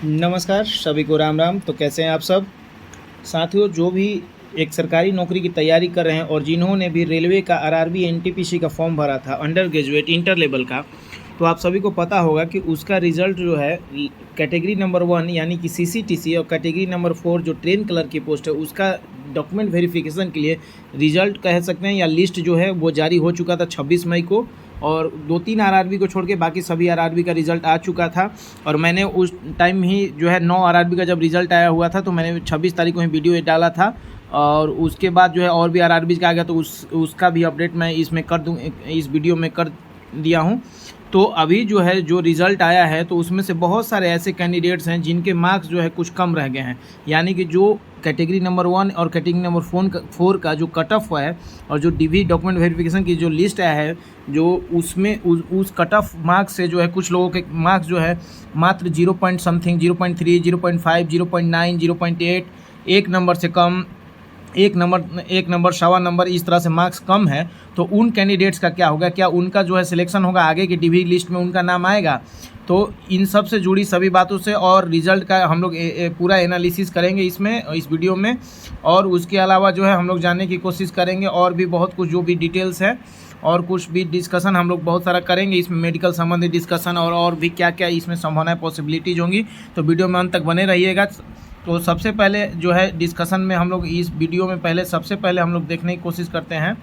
नमस्कार, सभी को राम राम। तो कैसे हैं आप सब साथियों? जो भी एक सरकारी नौकरी की तैयारी कर रहे हैं और जिन्होंने भी रेलवे का आरआरबी एनटीपीसी का फॉर्म भरा था अंडर ग्रेजुएट इंटर लेवल का, तो आप सभी को पता होगा कि उसका रिज़ल्ट जो है कैटेगरी नंबर 1 यानी कि सीसीटीसी और कैटेगरी नंबर 4 जो ट्रेन क्लर्क की पोस्ट है उसका डॉक्यूमेंट वेरिफिकेशन के लिए रिज़ल्ट कह सकते हैं या लिस्ट जो है वो जारी हो चुका था 26 मई को। और 2-3 आरआरबी को छोड़ के बाकी सभी आरआरबी का रिज़ल्ट आ चुका था। और मैंने उस टाइम ही जो है 9 आरआरबी का जब रिज़ल्ट आया हुआ था तो मैंने 26 तारीख को ही वीडियो डाला था। और उसके बाद जो है और भी आरआरबी का आ गया तो उसका भी अपडेट मैं इसमें कर दूँ, इस वीडियो में कर दिया हूँ। तो अभी जो है जो रिज़ल्ट आया है तो उसमें से बहुत सारे ऐसे कैंडिडेट्स हैं जिनके मार्क्स जो है कुछ कम रह गए हैं, यानी कि जो कैटेगरी नंबर 1 और कैटेगरी नंबर 4 का जो कट ऑफ है और जो डीवी डॉक्यूमेंट वेरिफिकेशन की जो लिस्ट आया है जो उसमें उस कट ऑफ मार्क्स से जो है कुछ लोगों के मार्क्स जो है मात्र 0 पॉइंट समथिंग 0.3 0.5 0.9 0.8 एक नंबर से कम, एक नंबर सवा नंबर इस तरह से मार्क्स कम है। तो उन कैंडिडेट्स का क्या होगा, क्या उनका जो है सिलेक्शन होगा, आगे की डीवी लिस्ट में उनका नाम आएगा? तो इन सब से जुड़ी सभी बातों से और रिज़ल्ट का हम लोग पूरा एनालिसिस करेंगे इसमें, इस वीडियो में। और उसके अलावा जो है हम लोग जानने की कोशिश करेंगे और भी बहुत कुछ जो भी डिटेल्स है और कुछ भी डिस्कशन हम लोग बहुत सारा करेंगे इसमें, मेडिकल संबंधित डिस्कशन और भी क्या क्या इसमें संभावनाएं पॉसिबिलिटीज़ होंगी। तो वीडियो में अंत तक बने रहिएगा। तो सबसे पहले जो है डिस्कशन में हम लोग इस वीडियो में पहले सबसे पहले हम लोग देखने की कोशिश करते हैं,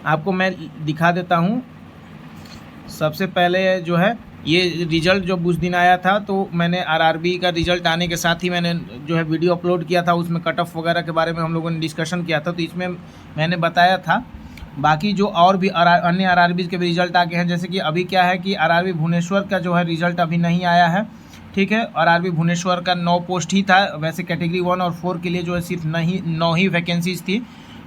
आपको मैं दिखा देता हूँ। सबसे पहले जो है ये रिज़ल्ट जो उस दिन आया था तो मैंने आरआरबी का रिज़ल्ट आने के साथ ही मैंने जो है वीडियो अपलोड किया था, उसमें कट ऑफ वगैरह के बारे में हम लोगों ने डिस्कशन किया था। तो इसमें मैंने बताया था। बाकी जो और भी अन्य आरआरबी के भी रिज़ल्ट आ गए हैं, जैसे कि अभी क्या है कि आरआरबी भुवनेश्वर का जो है रिज़ल्ट अभी नहीं आया है, ठीक है। आरआरबी भुवनेश्वर का 9 पोस्ट ही था, वैसे कैटेगरी 1 और 4 के लिए जो है सिर्फ 9 ही वैकेंसीज थी।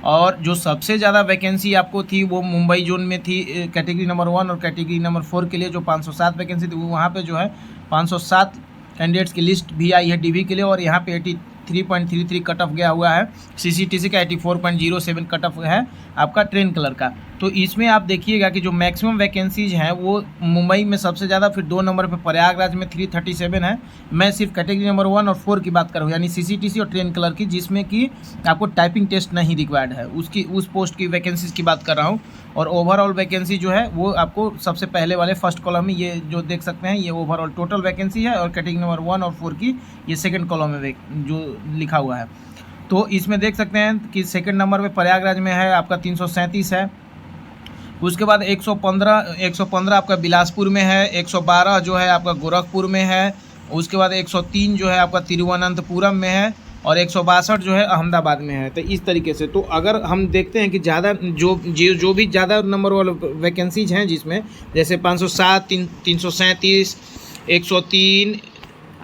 और जो सबसे ज़्यादा वैकेंसी आपको थी वो मुंबई जोन में थी, कैटेगरी नंबर 1 और कैटेगरी नंबर 4 के लिए जो 507 वैकेंसी थी, वहाँ पे जो है 507 कैंडिडेट्स की लिस्ट भी आई है डीवी के लिए। और यहाँ पे 83.33 कट ऑफ गया हुआ है। सीसीटीसी का 84.07 कट ऑफ है आपका ट्रेन कलर का। तो इसमें आप देखिएगा कि जो मैक्सिमम वैकेंसीज हैं वो मुंबई में सबसे ज़्यादा, फिर 2 नंबर पे प्रयागराज में 337 है। मैं सिर्फ कैटेगरी नंबर 1 और 4 की बात कर रहा हूँ, यानी सीसीटीसी और ट्रेन कलर की, जिसमें कि आपको टाइपिंग टेस्ट नहीं रिक्वायर्ड है, उस पोस्ट की वैकेंसीज की बात कर रहा हूँ। और ओवरऑल वैकेंसी जो है वो आपको सबसे पहले वाले फर्स्ट कॉलम में ये जो देख सकते हैं, ये ओवरऑल टोटल वैकेंसी है। और कैटेगरी नंबर 1 और 4 की ये सेकेंड कॉलम में जो लिखा हुआ है। तो इसमें देख सकते हैं कि सेकेंड नंबर पे प्रयागराज में है आपका 337 है। उसके बाद 115 आपका बिलासपुर में है, 112 जो है आपका गोरखपुर में है। उसके बाद 103 जो है आपका तिरुवनंतपुरम में है और 162 जो है अहमदाबाद में है। तो इस तरीके से तो अगर हम देखते हैं कि ज़्यादा जो भी ज़्यादा नंबर वाले वैकेंसीज हैं, जिसमें जैसे 507 337 103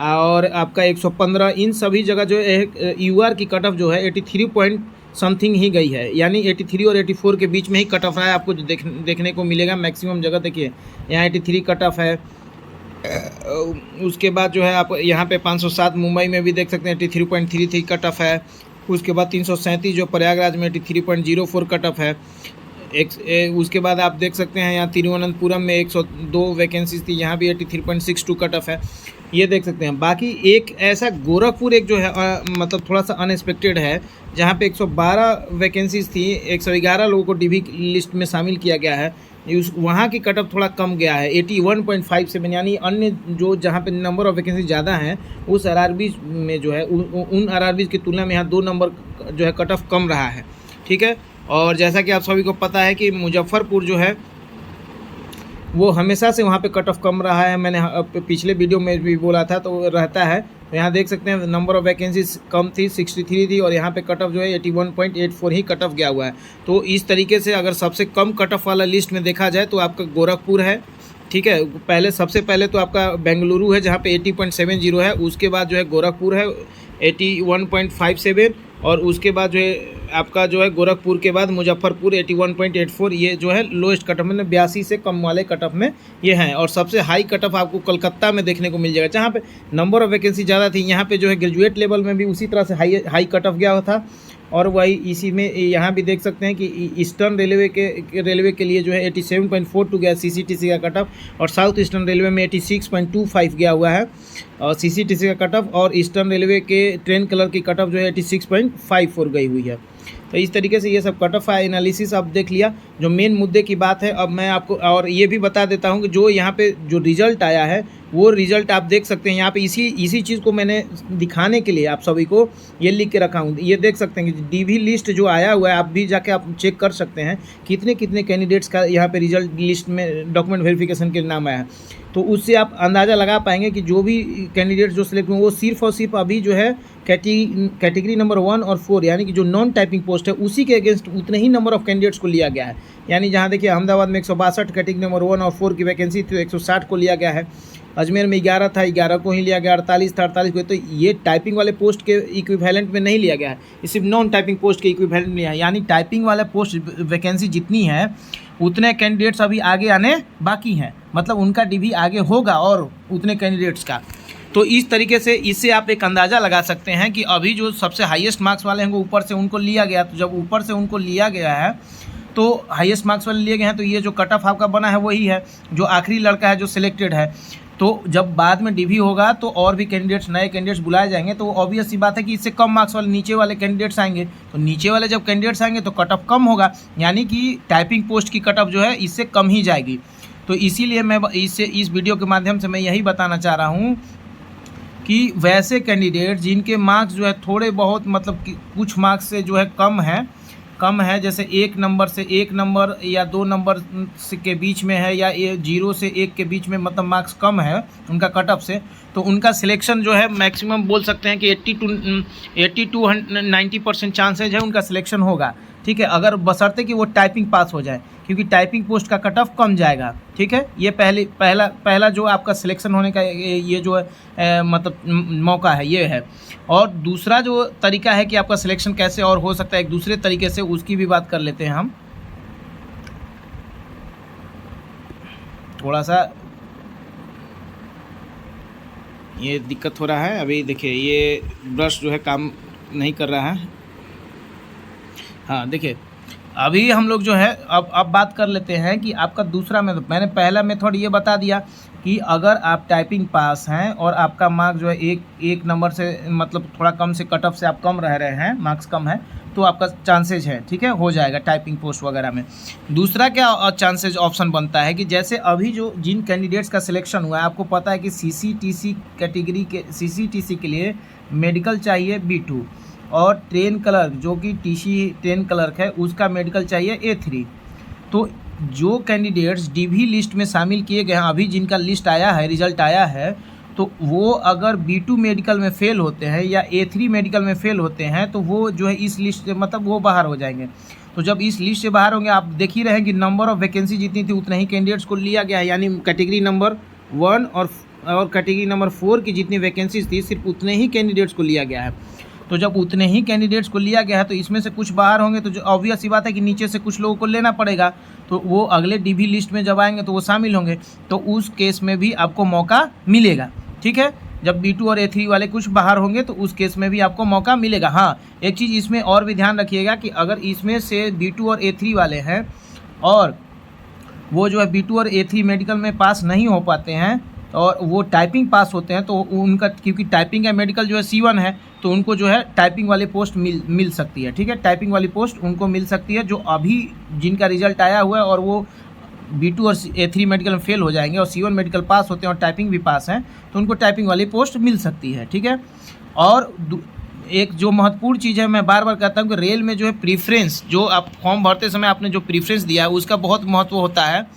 और आपका 115, इन सभी जगह जो है यूआर की कट ऑफ जो है 83 पॉइंट समथिंग ही गई है, यानी 83 और 84 के बीच में ही कट ऑफ है आपको जो देखने को मिलेगा मैक्सिमम जगह। देखिए यहाँ 83 कट ऑफ है। उसके बाद जो है आप यहाँ पे 507 मुंबई में भी देख सकते हैं 83.33 कट ऑफ है। उसके बाद 337 जो प्रयागराज में 83.04 कट ऑफ है। उसके बाद आप देख सकते हैं यहाँ तिरुवनंतपुरम में 102 वैकेंसीज थी, यहाँ भी 83.62 कट ऑफ है, ये देख सकते हैं। बाकी एक ऐसा गोरखपुर एक जो है मतलब थोड़ा सा अनएक्सपेक्टेड है, जहाँ पे 112 वैकेंसीज थी, 111 लोगों को डीवी लिस्ट में शामिल किया गया है। वहाँ की कट ऑफ थोड़ा कम गया है 81.57, यानी अन्य जो जहाँ पे नंबर ऑफ वैकेंसी ज़्यादा हैं उस आरआरबी में जो है उन आरआरबी की तुलना में यहाँ 2 नंबर जो है कट ऑफ कम रहा है, ठीक है। और जैसा कि आप सभी को पता है कि मुजफ्फरपुर जो है वो हमेशा से वहाँ पे कट ऑफ कम रहा है, मैंने पिछले वीडियो में भी बोला था, तो रहता है। तो यहाँ देख सकते हैं नंबर ऑफ वैकेंसीज कम थी, 63 थी, और यहाँ पे कट ऑफ जो है 81.84 ही कट ऑफ गया हुआ है। तो इस तरीके से अगर सबसे कम कट ऑफ वाला लिस्ट में देखा जाए तो आपका गोरखपुर है, ठीक है। सबसे पहले तो आपका बेंगलुरु है जहाँ पे 80.70 है। उसके बाद जो है गोरखपुर है 81.57, और उसके बाद जो है आपका जो है गोरखपुर के बाद मुजफ्फरपुर 81.84, ये जो है लोएस्ट कट ऑफ में 82 से कम वाले कट ऑफ में ये हैं। और सबसे हाई कट ऑफ आपको कलकत्ता में देखने को मिल जाएगा, जहाँ पे नंबर ऑफ वैकेंसी ज़्यादा थी। यहाँ पे जो है ग्रेजुएट लेवल में भी उसी तरह से हाई कट ऑफ गया था। और वही इसी में यहाँ भी देख सकते हैं कि ईस्टर्न रेलवे के लिए जो है 87.42 गया CCTC का कट ऑफ, और साउथ ईस्टर्न रेलवे में 86.25 गया हुआ है और CCTC का कट ऑफ, और ईस्टर्न रेलवे के ट्रेन कलर की कट ऑफ जो है 86.54 गई हुई है। तो इस तरीके से ये सब कट ऑफ एनालिसिस आप देख लिया। जो मेन मुद्दे की बात है, अब मैं आपको और ये भी बता देता हूँ कि जो यहाँ पे जो रिज़ल्ट आया है वो रिज़ल्ट आप देख सकते हैं यहाँ पे। इसी चीज़ को मैंने दिखाने के लिए आप सभी को ये लिख के रखा हूँ। ये देख सकते हैं कि DV लिस्ट जो आया हुआ है, आप भी जाके आप चेक कर सकते हैं कितने कितने कैंडिडेट्स का यहाँ पे रिजल्ट लिस्ट में डॉक्यूमेंट वेरिफिकेशन के नाम आया है। तो उससे आप अंदाज़ा लगा पाएंगे कि जो भी कैंडिडेट जो सिलेक्ट हुए वो सिर्फ और सिर्फ अभी जो है कैटेगरी नंबर 1 और 4 यानी कि जो नॉन टाइपिंग पोस्ट है उसी के अगेंस्ट उतने ही नंबर ऑफ कैंडिडेट्स को लिया गया है। यानी जहाँ देखिए अहमदाबाद में 162 कैटेगरी नंबर 1 और 4 की वैकेंसी थी, 160 को लिया गया है। अजमेर में 11 था, 11 को ही लिया गया, 48 था, 48 को। तो ये टाइपिंग वाले पोस्ट के इक्विवेलेंट में नहीं लिया गया है, ये सिर्फ नॉन टाइपिंग पोस्ट के इक्विवेलेंट में लिया है। यानी टाइपिंग वाला पोस्ट वैकेंसी जितनी है उतने कैंडिडेट्स अभी आगे आने बाकी हैं, मतलब उनका DV आगे होगा और उतने कैंडिडेट्स का। तो इस तरीके से इससे आप एक अंदाज़ा लगा सकते हैं कि अभी जो सबसे हाईएस्ट मार्क्स वाले हैं वो ऊपर से उनको लिया गया। तो जब ऊपर से उनको लिया गया है तो हाईएस्ट मार्क्स वाले लिए गए हैं, तो ये जो कट ऑफ आपका बना है वही है जो आखिरी लड़का है जो सिलेक्टेड है। तो जब बाद में DV होगा तो और भी कैंडिडेट्स, नए कैंडिडेट्स बुलाए जाएंगे, तो ऑब्वियस सी बात है कि इससे कम मार्क्स वाले नीचे वाले कैंडिडेट्स आएंगे। तो नीचे वाले जब कैंडिडेट्स आएंगे तो कट ऑफ कम होगा, यानी कि टाइपिंग पोस्ट की कट ऑफ जो है इससे कम ही जाएगी। तो इसीलिए मैं इस वीडियो के माध्यम से मैं यही बताना चाह रहा हूँ कि वैसे कैंडिडेट जिनके मार्क्स जो है थोड़े बहुत, मतलब कि कुछ मार्क्स से जो है कम है, जैसे 1 नंबर से 1 नंबर या 2 नंबर के बीच में है, या 0 से 1 के बीच में, मतलब मार्क्स कम है उनका कट ऑफ से, तो उनका सिलेक्शन जो है मैक्सिमम बोल सकते हैं कि 80 टू 90% चांसेज है उनका सिलेक्शन होगा। ठीक है, अगर बशर्ते कि वो टाइपिंग पास हो जाए, क्योंकि टाइपिंग पोस्ट का कट ऑफ कम जाएगा। ठीक है, ये पहला जो आपका सिलेक्शन होने का ये जो है मतलब मौका है ये है। और दूसरा जो तरीका है कि आपका सिलेक्शन कैसे और हो सकता है एक दूसरे तरीके से, उसकी भी बात कर लेते हैं हम। थोड़ा सा ये दिक्कत हो रहा है, अभी देखिए ये ब्रश जो है काम नहीं कर रहा है। हाँ देखिए, अभी हम लोग जो है अब बात कर लेते हैं कि आपका दूसरा मेथड। मैंने पहला मेथड ये बता दिया कि अगर आप टाइपिंग पास हैं और आपका मार्क्स जो है एक नंबर से, मतलब थोड़ा कम से कट ऑफ से आप कम रह रहे हैं, मार्क्स कम है, तो आपका चांसेज है, ठीक है, हो जाएगा टाइपिंग पोस्ट वगैरह में। दूसरा क्या चांसेज ऑप्शन बनता है कि जैसे अभी जो जिन कैंडिडेट्स का सिलेक्शन हुआ है, आपको पता है कि CCTC कैटेगरी के CCTC के लिए मेडिकल चाहिए B2, और ट्रेन क्लर्क जो कि TC ट्रेन क्लर्क है उसका मेडिकल चाहिए A3। तो जो कैंडिडेट्स DV लिस्ट में शामिल किए गए हैं, अभी जिनका लिस्ट आया है, रिजल्ट आया है, तो वो अगर B2 मेडिकल में फ़ेल होते हैं या A3 मेडिकल में फ़ेल होते हैं तो वो जो है इस लिस्ट से, मतलब वो बाहर हो जाएंगे। तो जब इस लिस्ट से बाहर होंगे, आप देख ही रहे हैं कि नंबर ऑफ़ वैकेंसी जितनी थी उतने ही कैंडिडेट्स को लिया गया है। यानी कैटेगरी नंबर 1 और कैटेगरी नंबर 4 की जितनी वैकेंसीज थी सिर्फ उतने ही कैंडिडेट्स को लिया गया है। तो जब उतने ही कैंडिडेट्स को लिया गया है तो इसमें से कुछ बाहर होंगे, तो जो ऑब्वियस सी बात है कि नीचे से कुछ लोगों को लेना पड़ेगा, तो वो अगले DV लिस्ट में जब आएंगे तो वो शामिल होंगे, तो उस केस में भी आपको मौका मिलेगा। ठीक है, जब B2 और A3 वाले कुछ बाहर होंगे तो उस केस में भी आपको मौका मिलेगा। हाँ, एक चीज़ इसमें और भी ध्यान रखिएगा कि अगर इसमें से B2 और A3 वाले हैं और वो जो है B2 और A3 मेडिकल में पास नहीं हो पाते हैं और वो टाइपिंग पास होते हैं, तो उनका, क्योंकि टाइपिंग या मेडिकल जो है C1 है, तो उनको जो है टाइपिंग वाली पोस्ट मिल सकती है। ठीक है, टाइपिंग वाली पोस्ट उनको मिल सकती है, जो अभी जिनका रिजल्ट आया हुआ है और वो B2 और A3 मेडिकल में फेल हो जाएंगे और C1 मेडिकल पास होते हैं और टाइपिंग भी पास हैं, तो उनको टाइपिंग वाली पोस्ट मिल सकती है। ठीक है, और एक जो महत्वपूर्ण चीज़ है, मैं बार बार कहता हूँ कि रेल में जो है प्रीफ्रेंस, जो आप फॉर्म भरते समय आपने जो प्रीफ्रेंस दिया है उसका बहुत महत्व होता है।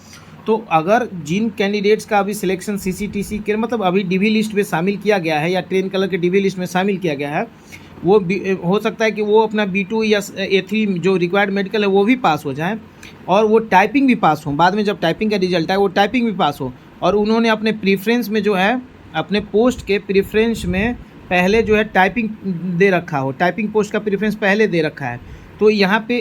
तो अगर जिन कैंडिडेट्स का अभी सिलेक्शन CCTC के, मतलब अभी DV लिस्ट में शामिल किया गया है या ट्रेन कलर के DV लिस्ट में शामिल किया गया है, वो हो सकता है कि वो अपना B2 या A3 जो रिक्वायर्ड मेडिकल है वो भी पास हो जाए और वो टाइपिंग भी पास हो। बाद में जब टाइपिंग का रिजल्ट आए वो टाइपिंग भी पास हो, और उन्होंने अपने प्रीफ्रेंस में जो है, अपने पोस्ट के प्रीफ्रेंस में पहले जो है टाइपिंग दे रखा हो, टाइपिंग पोस्ट का प्रीफ्रेंस पहले दे रखा है, तो यहाँ पे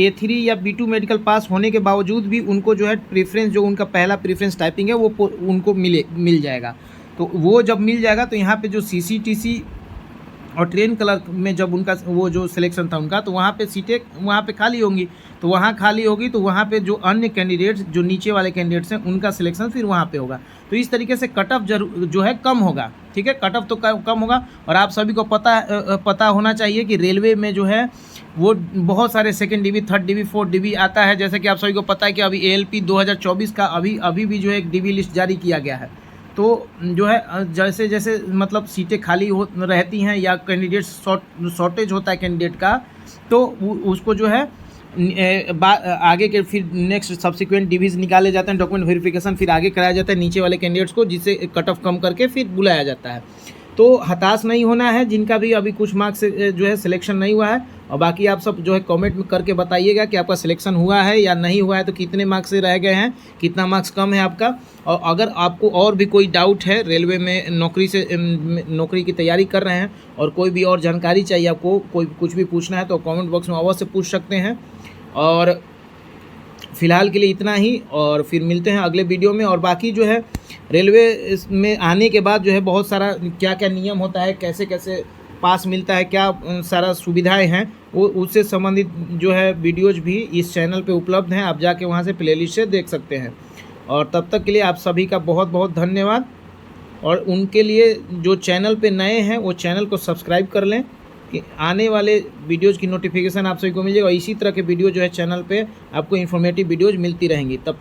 A3 या B2 मेडिकल पास होने के बावजूद भी उनको जो है प्रेफरेंस, जो उनका पहला प्रेफरेंस टाइपिंग है, वो उनको मिल जाएगा। तो वो जब मिल जाएगा तो यहाँ पे जो CCTC और ट्रेन क्लर्क में जब उनका वो जो सिलेक्शन था उनका, तो वहाँ पे सीटें वहाँ पे खाली होंगी, तो वहाँ खाली होगी तो वहाँ पे जो अन्य कैंडिडेट्स जो नीचे वाले कैंडिडेट्स हैं उनका सिलेक्शन फिर वहाँ पे होगा। तो इस तरीके से कट ऑफ जो है कम होगा, ठीक है, कट ऑफ तो कम होगा। और आप सभी को पता होना चाहिए कि रेलवे में जो है वो बहुत सारे second DV, third DV, fourth DV आता है। जैसे कि आप सभी को पता है कि अभी ALP 2024 का अभी भी जो है एक डिवी लिस्ट जारी किया गया है। तो जो है जैसे जैसे मतलब सीटें खाली रहती हैं या कैंडिडेट शॉर्टेज होता है कैंडिडेट का, तो उसको जो है आगे के फिर नेक्स्ट सब्सिक्वेंट डिवीज़ निकाले जाते हैं, डॉक्यूमेंट वेरिफिकेशन फिर आगे कराया जाता है नीचे वाले कैंडिडेट्स को, जिससे कट ऑफ कम करके फिर बुलाया जाता है। तो हताश नहीं होना है जिनका भी अभी कुछ मार्क्स से जो है सिलेक्शन नहीं हुआ है। और बाकी आप सब जो है कमेंट में करके बताइएगा कि आपका सिलेक्शन हुआ है या नहीं हुआ है, तो कितने मार्क्स से रह गए हैं, कितना मार्क्स कम है आपका। और अगर आपको और भी कोई डाउट है रेलवे में नौकरी की तैयारी कर रहे हैं और कोई भी और जानकारी चाहिए आपको, कोई कुछ भी पूछना है, तो कमेंट बॉक्स में अवश्य पूछ सकते हैं। और फ़िलहाल के लिए इतना ही, और फिर मिलते हैं अगले वीडियो में। और बाकी जो है रेलवे में आने के बाद जो है बहुत सारा क्या क्या नियम होता है, कैसे कैसे पास मिलता है, क्या सारा सुविधाएं हैं, वो उससे संबंधित जो है वीडियोज़ भी इस चैनल पे उपलब्ध हैं, आप जाके वहाँ से प्लेलिस्ट से देख सकते हैं। और तब तक के लिए आप सभी का बहुत बहुत धन्यवाद। और उनके लिए जो चैनल पे नए हैं वो चैनल को सब्सक्राइब कर लें कि आने वाले वीडियोज़ की नोटिफिकेशन आप सभी को मिल जाएगा। और इसी तरह के वीडियो जो है चैनल पे आपको इन्फॉर्मेटिव वीडियोज़ मिलती रहेंगी। तब